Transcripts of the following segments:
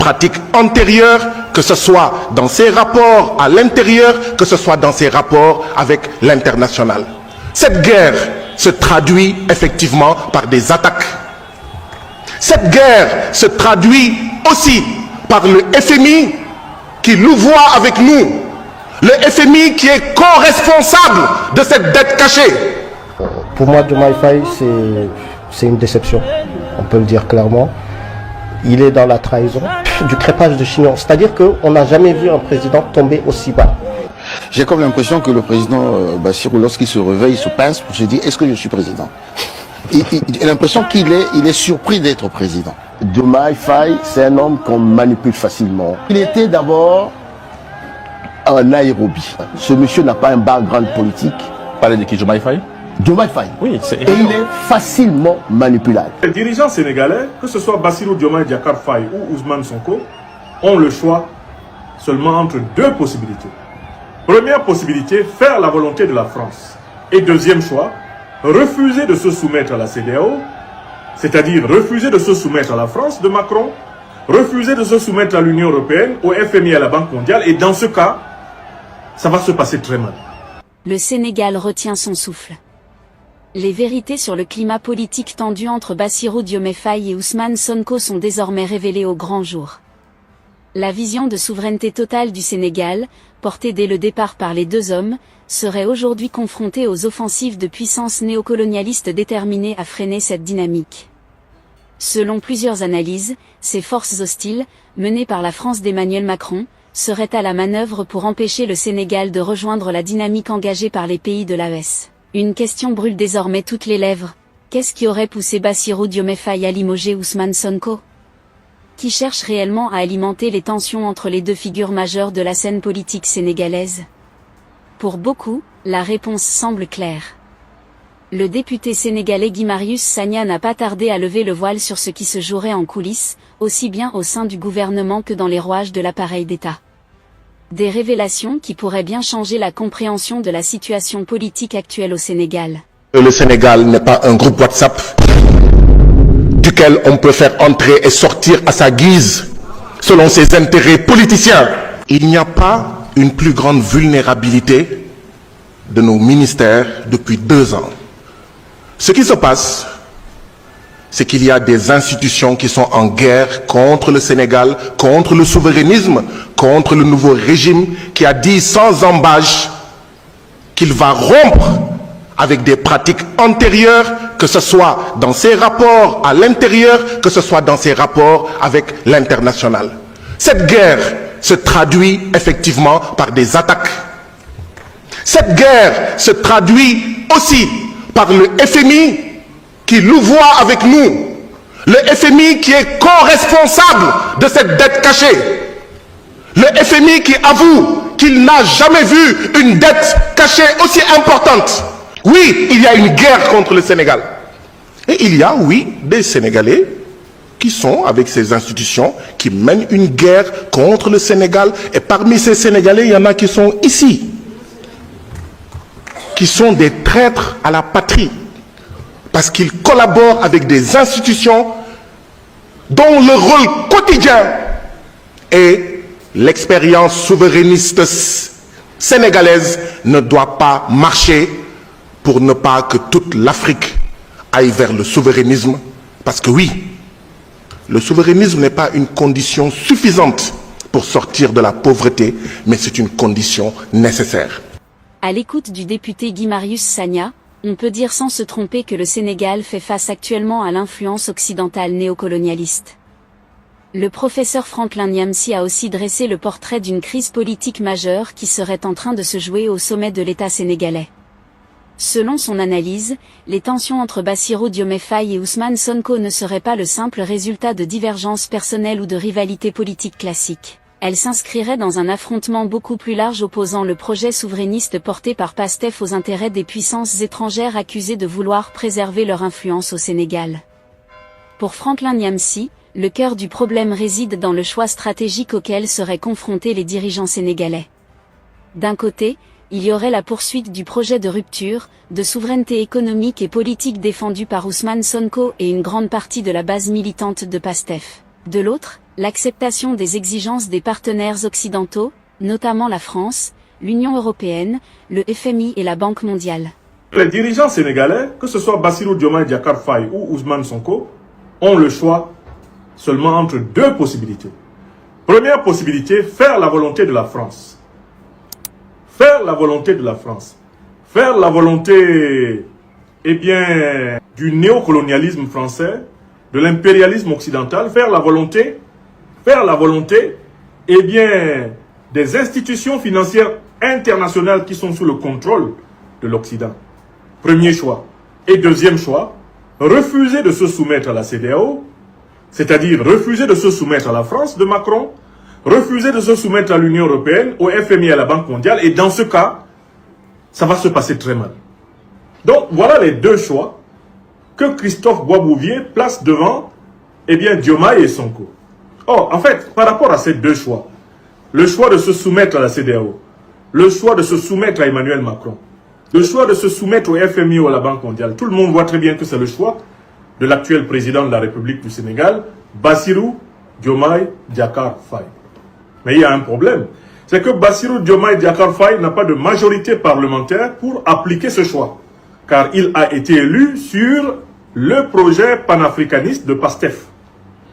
pratiques antérieures, que ce soit dans ses rapports à l'intérieur, que ce soit dans ses rapports avec l'international. Cette guerre se traduit effectivement par des attaques. Cette guerre se traduit aussi par le FMI qui louvoie avec nous. Le FMI qui est co-responsable de cette dette cachée. Pour moi, Diomaye Faye, c'est une déception, on peut le dire clairement. Il est dans la trahison, du crépage de chignon. C'est-à-dire qu'on n'a jamais vu un président tomber aussi bas. J'ai comme l'impression que le président Bassirou, lorsqu'il se réveille, il se pince pour se dire, est-ce que je suis président? J'ai l'impression qu'il est surpris d'être président. Diomaye Faye, c'est un homme qu'on manipule facilement. Il était d'abord un aérobie. Ce monsieur n'a pas un background politique. Parlez de qui, Diomaye Faye? Diomaye Faye. Oui, c'est et il est facilement manipulable. Les dirigeants sénégalais, que ce soit Bassirou Diomaye Diakhar Faye ou Ousmane Sonko, ont le choix seulement entre deux possibilités. Première possibilité, faire la volonté de la France. Et deuxième choix, refuser de se soumettre à la CEDEAO, c'est-à-dire refuser de se soumettre à la France de Macron, refuser de se soumettre à l'Union européenne, au FMI et à la Banque mondiale, et dans ce cas, ça va se passer très mal. Le Sénégal retient son souffle. Les vérités sur le climat politique tendu entre Bassirou Diomaye Faye et Ousmane Sonko sont désormais révélées au grand jour. La vision de souveraineté totale du Sénégal, portée dès le départ par les deux hommes, serait aujourd'hui confrontée aux offensives de puissances néocolonialistes déterminées à freiner cette dynamique. Selon plusieurs analyses, ces forces hostiles, menées par la France d'Emmanuel Macron, seraient à la manœuvre pour empêcher le Sénégal de rejoindre la dynamique engagée par les pays de l'AES. Une question brûle désormais toutes les lèvres. Qu'est-ce qui aurait poussé Bassirou Diomaye Faye à limoger Ousmane Sonko? Qui cherche réellement à alimenter les tensions entre les deux figures majeures de la scène politique sénégalaise? Pour beaucoup, la réponse semble claire. Le député sénégalais Guy Marius Sagna n'a pas tardé à lever le voile sur ce qui se jouerait en coulisses, aussi bien au sein du gouvernement que dans les rouages de l'appareil d'État. Des révélations qui pourraient bien changer la compréhension de la situation politique actuelle au Sénégal. Le Sénégal n'est pas un groupe WhatsApp duquel on peut faire entrer et sortir à sa guise, selon ses intérêts politiciens. Il n'y a pas une plus grande vulnérabilité de nos ministères depuis 2 ans. Ce qui se passe, c'est qu'il y a des institutions qui sont en guerre contre le Sénégal, contre le souverainisme, contre le nouveau régime qui a dit sans embâche qu'il va rompre avec des pratiques antérieures, que ce soit dans ses rapports à l'intérieur, que ce soit dans ses rapports avec l'international. Cette guerre se traduit effectivement par des attaques. Cette guerre se traduit aussi par le FMI qui louvoie avec nous. Le FMI qui est co-responsable de cette dette cachée. Le FMI qui avoue qu'il n'a jamais vu une dette cachée aussi importante. Oui, il y a une guerre contre le Sénégal. Et il y a, oui, des Sénégalais qui sont, avec ces institutions, qui mènent une guerre contre le Sénégal. Et parmi ces Sénégalais, il y en a qui sont ici, qui sont des traîtres à la patrie, parce qu'ils collaborent avec des institutions dont le rôle quotidien est l'expérience souverainiste sénégalaise ne doit pas marcher pour ne pas que toute l'Afrique aille vers le souverainisme. Parce que oui, le souverainisme n'est pas une condition suffisante pour sortir de la pauvreté, mais c'est une condition nécessaire. À l'écoute du député Guy Marius Sagna, on peut dire sans se tromper que le Sénégal fait face actuellement à l'influence occidentale néocolonialiste. Le professeur Franklin Nyamsi a aussi dressé le portrait d'une crise politique majeure qui serait en train de se jouer au sommet de l'État sénégalais. Selon son analyse, les tensions entre Bassirou Diomaye Faye et Ousmane Sonko ne seraient pas le simple résultat de divergences personnelles ou de rivalités politiques classiques. Elles s'inscriraient dans un affrontement beaucoup plus large opposant le projet souverainiste porté par Pastef aux intérêts des puissances étrangères accusées de vouloir préserver leur influence au Sénégal. Pour Franklin Nyamsi, le cœur du problème réside dans le choix stratégique auquel seraient confrontés les dirigeants sénégalais. D'un côté, il y aurait la poursuite du projet de rupture, de souveraineté économique et politique défendu par Ousmane Sonko et une grande partie de la base militante de Pastef. De l'autre, l'acceptation des exigences des partenaires occidentaux, notamment la France, l'Union européenne, le FMI et la Banque mondiale. Les dirigeants sénégalais, que ce soit Bassirou Diomaye Diakhar Faye ou Ousmane Sonko, ont le choix seulement entre deux possibilités. Première possibilité, faire la volonté de la France. Faire la volonté de la France. Faire la volonté, eh bien, du néocolonialisme français, de l'impérialisme occidental, faire la volonté, eh bien, des institutions financières internationales qui sont sous le contrôle de l'Occident. Premier choix. Et deuxième choix, refuser de se soumettre à la CEDEAO, c'est-à-dire refuser de se soumettre à la France de Macron, refuser de se soumettre à l'Union européenne, au FMI et à la Banque mondiale, et dans ce cas, ça va se passer très mal. Donc, voilà les deux choix que Christophe Boisbouvier place devant, eh bien, Diomaye et Sonko. Or, en fait, par rapport à ces deux choix, le choix de se soumettre à la CEDEAO, le choix de se soumettre à Emmanuel Macron, le choix de se soumettre au FMI ou à la Banque mondiale, tout le monde voit très bien que c'est le choix de l'actuel président de la République du Sénégal, Bassirou Diomaye Diakhar Faye. Mais il y a un problème, c'est que Bassirou Diomaye Diakhar Faye n'a pas de majorité parlementaire pour appliquer ce choix, car il a été élu sur le projet panafricaniste de PASTEF.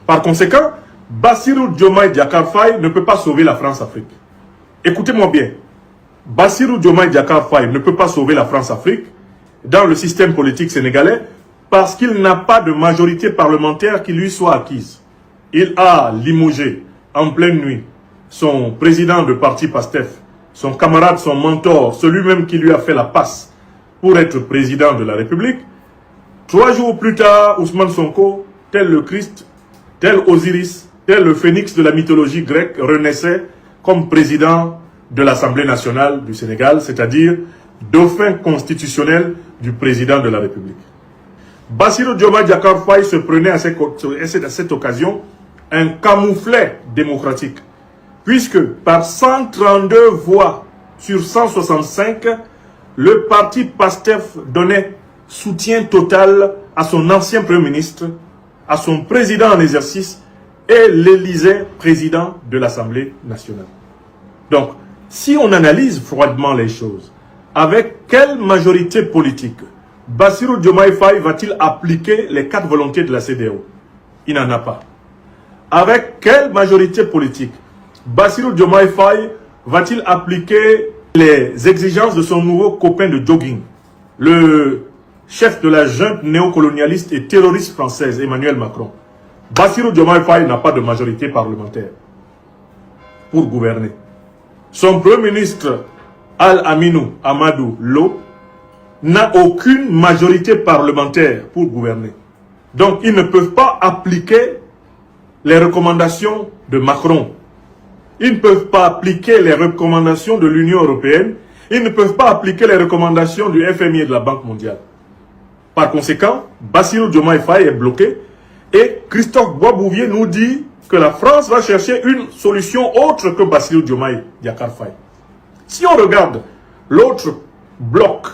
Par conséquent, Bassirou Diomaye Diakhar Faye ne peut pas sauver la France-Afrique. Écoutez-moi bien, Bassirou Diomaye Diakhar Faye ne peut pas sauver la France-Afrique dans le système politique sénégalais parce qu'il n'a pas de majorité parlementaire qui lui soit acquise. Il a limogé en pleine nuit son président de parti PASTEF, son camarade, son mentor, celui-même qui lui a fait la passe pour être président de la République. 3 jours plus tard, Ousmane Sonko, tel le Christ, tel Osiris, tel le phénix de la mythologie grecque, renaissait comme président de l'Assemblée nationale du Sénégal, c'est-à-dire dauphin constitutionnel du président de la République. Bassirou Diomaye Diakhar Faye se prenait à cette occasion un camouflet démocratique, puisque par 132 voix sur 165, le parti PASTEF donnait soutien total à son ancien Premier ministre, à son président en exercice et l'élisait président de l'Assemblée nationale. Donc, si on analyse froidement les choses, avec quelle majorité politique Bassirou Diomaye Faye va-t-il appliquer les 4 volontés de la CEDEAO? Il n'en a pas. Avec quelle majorité politique Bassirou Diomaye Faye va-t-il appliquer les exigences de son nouveau copain de jogging, le chef de la junte néocolonialiste et terroriste française, Emmanuel Macron? Bassirou Diomaye Faye n'a pas de majorité parlementaire pour gouverner. Son premier ministre, Al-Aminou Amadou Lo, n'a aucune majorité parlementaire pour gouverner. Donc, ils ne peuvent pas appliquer les recommandations de Macron. Ils ne peuvent pas appliquer les recommandations de l'Union européenne. Ils ne peuvent pas appliquer les recommandations du FMI et de la Banque mondiale. Par conséquent, Bassirou Diomaye Faye est bloqué et Christophe Boisbouvier nous dit que la France va chercher une solution autre que Bassirou Diomaye Diakhar Faye. Si on regarde l'autre bloc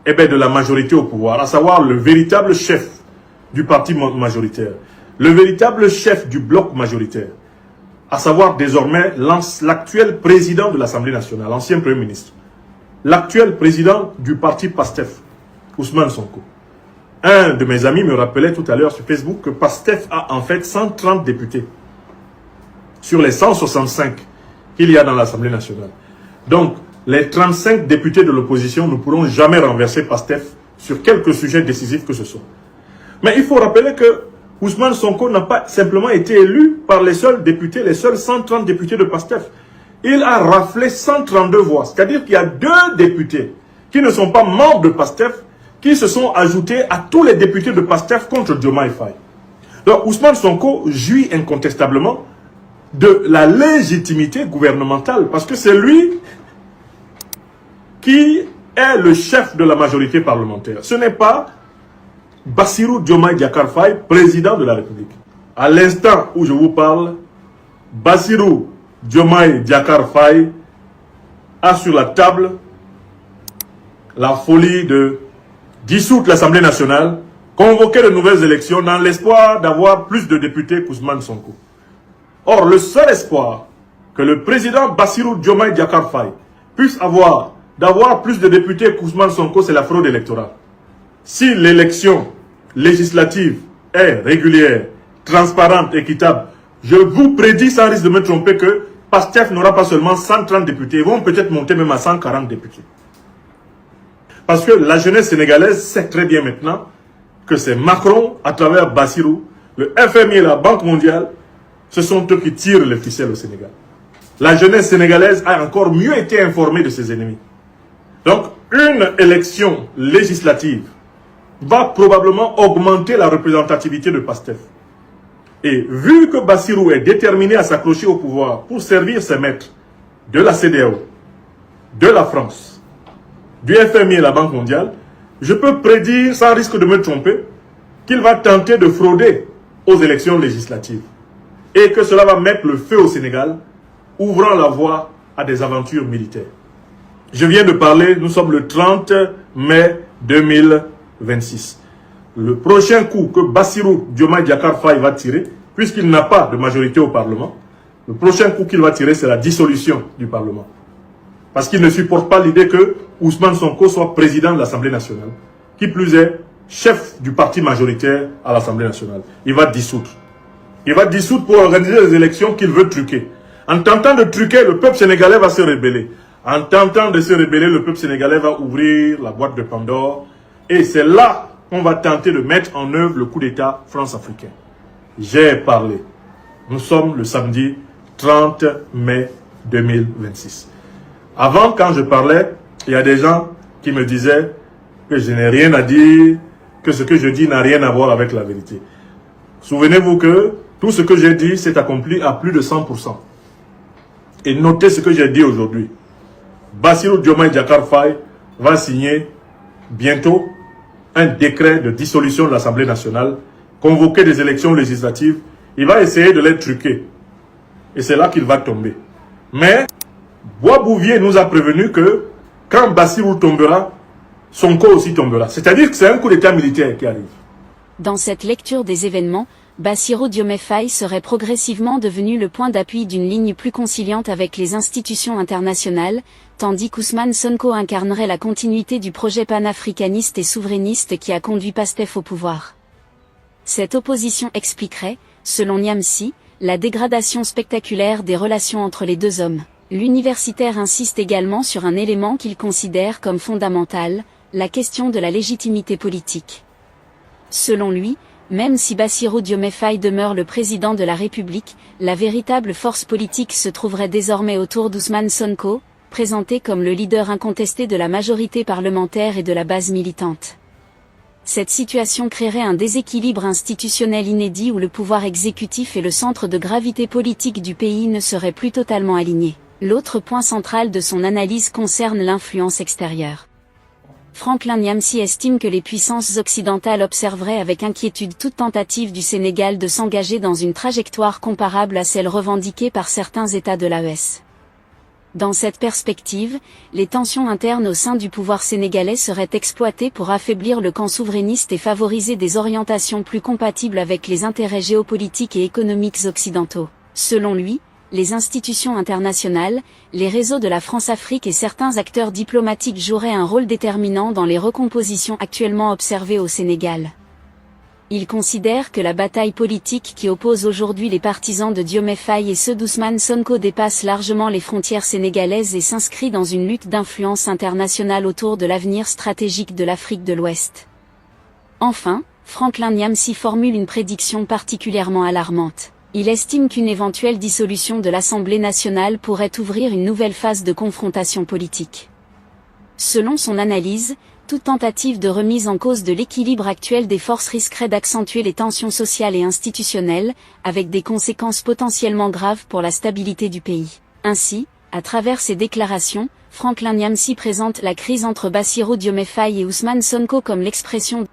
de la majorité au pouvoir, à savoir le véritable chef du parti majoritaire, le véritable chef du bloc majoritaire, à savoir désormais l'actuel président de l'Assemblée nationale, l'ancien Premier ministre, l'actuel président du parti PASTEF, Ousmane Sonko. Un de mes amis me rappelait tout à l'heure sur Facebook que PASTEF a en fait 130 députés sur les 165 qu'il y a dans l'Assemblée nationale. Donc, les 35 députés de l'opposition ne pourront jamais renverser PASTEF sur quelque sujet décisif que ce soit. Mais il faut rappeler que Ousmane Sonko n'a pas simplement été élu par les seuls députés, les seuls 130 députés de PASTEF. Il a raflé 132 voix. C'est-à-dire qu'il y a 2 députés qui ne sont pas membres de PASTEF qui se sont ajoutés à tous les députés de PASTEF contre Diomaye Faye. Donc Ousmane Sonko jouit incontestablement de la légitimité gouvernementale parce que c'est lui qui est le chef de la majorité parlementaire. Ce n'est pas Bassirou Diomaye Diakhar Faye, président de la République. À l'instant où je vous parle, Bassirou Diomaye Diakhar Faye a sur la table la folie de dissoudre l'Assemblée nationale, convoquer de nouvelles élections dans l'espoir d'avoir plus de députés qu'Ousmane Sonko. Or, le seul espoir que le président Bassirou Diomaye Diakhar Faye puisse avoir d'avoir plus de députés qu'Ousmane Sonko, c'est la fraude électorale. Si l'élection législative est régulière, transparente, équitable, je vous prédis sans risque de me tromper que PASTEF n'aura pas seulement 130 députés, ils vont peut-être monter même à 140 députés. Parce que la jeunesse sénégalaise sait très bien maintenant que c'est Macron, à travers Bassirou, le FMI et la Banque mondiale, ce sont eux qui tirent les ficelles au Sénégal. La jeunesse sénégalaise a encore mieux été informée de ses ennemis. Donc, une élection législative va probablement augmenter la représentativité de PASTEF. Et vu que Bassirou est déterminé à s'accrocher au pouvoir pour servir ses maîtres de la CEDEAO, de la France, du FMI et la Banque mondiale, je peux prédire, sans risque de me tromper, qu'il va tenter de frauder aux élections législatives. Et que cela va mettre le feu au Sénégal, ouvrant la voie à des aventures militaires. Je viens de parler, nous sommes le 30 mai 2026. Le prochain coup que Bassirou Diomaye Diakhar Faye va tirer, puisqu'il n'a pas de majorité au Parlement, le prochain coup qu'il va tirer, c'est la dissolution du Parlement. Parce qu'il ne supporte pas l'idée que Ousmane Sonko soit président de l'Assemblée nationale. Qui plus est, chef du parti majoritaire à l'Assemblée nationale. Il va dissoudre. Il va dissoudre pour organiser les élections qu'il veut truquer. En tentant de truquer, le peuple sénégalais va se rebeller. En tentant de se rebeller, le peuple sénégalais va ouvrir la boîte de Pandore. Et c'est là qu'on va tenter de mettre en œuvre le coup d'État France-africain. J'ai parlé. Nous sommes le samedi 30 mai 2026. Avant, quand je parlais, il y a des gens qui me disaient que je n'ai rien à dire, que ce que je dis n'a rien à voir avec la vérité. Souvenez-vous que tout ce que j'ai dit s'est accompli à plus de 100%. Et notez ce que j'ai dit aujourd'hui. Bassirou Diomaye Diakhar Faye va signer bientôt un décret de dissolution de l'Assemblée nationale, convoquer des élections législatives. Il va essayer de les truquer. Et c'est là qu'il va tomber. Mais Bois-Bouvier nous a prévenu que quand Bassirou tombera, Sonko aussi tombera. C'est-à-dire que c'est un coup d'état militaire qui arrive. Dans cette lecture des événements, Bassirou Diomaye Faye serait progressivement devenu le point d'appui d'une ligne plus conciliante avec les institutions internationales, tandis qu'Ousmane Sonko incarnerait la continuité du projet panafricaniste et souverainiste qui a conduit PASTEF au pouvoir. Cette opposition expliquerait, selon Niamsi, la dégradation spectaculaire des relations entre les deux hommes. L'universitaire insiste également sur un élément qu'il considère comme fondamental, la question de la légitimité politique. Selon lui, même si Bassirou Diomaye Faye demeure le président de la République, la véritable force politique se trouverait désormais autour d'Ousmane Sonko, présenté comme le leader incontesté de la majorité parlementaire et de la base militante. Cette situation créerait un déséquilibre institutionnel inédit où le pouvoir exécutif et le centre de gravité politique du pays ne seraient plus totalement alignés. L'autre point central de son analyse concerne l'influence extérieure. Franklin Niamsi estime que les puissances occidentales observeraient avec inquiétude toute tentative du Sénégal de s'engager dans une trajectoire comparable à celle revendiquée par certains États de l'AES. Dans cette perspective, les tensions internes au sein du pouvoir sénégalais seraient exploitées pour affaiblir le camp souverainiste et favoriser des orientations plus compatibles avec les intérêts géopolitiques et économiques occidentaux. Selon lui, les institutions internationales, les réseaux de la France-Afrique et certains acteurs diplomatiques joueraient un rôle déterminant dans les recompositions actuellement observées au Sénégal. Il considère que la bataille politique qui oppose aujourd'hui les partisans de Diomaye Faye et ceux d'Ousmane Sonko dépasse largement les frontières sénégalaises et s'inscrit dans une lutte d'influence internationale autour de l'avenir stratégique de l'Afrique de l'Ouest. Enfin, Franklin Niamsi formule une prédiction particulièrement alarmante. Il estime qu'une éventuelle dissolution de l'Assemblée nationale pourrait ouvrir une nouvelle phase de confrontation politique. Selon son analyse, toute tentative de remise en cause de l'équilibre actuel des forces risquerait d'accentuer les tensions sociales et institutionnelles, avec des conséquences potentiellement graves pour la stabilité du pays. Ainsi, à travers ses déclarations, Franklin Niamsi présente la crise entre Bassirou Diomaye Faye et Ousmane Sonko comme l'expression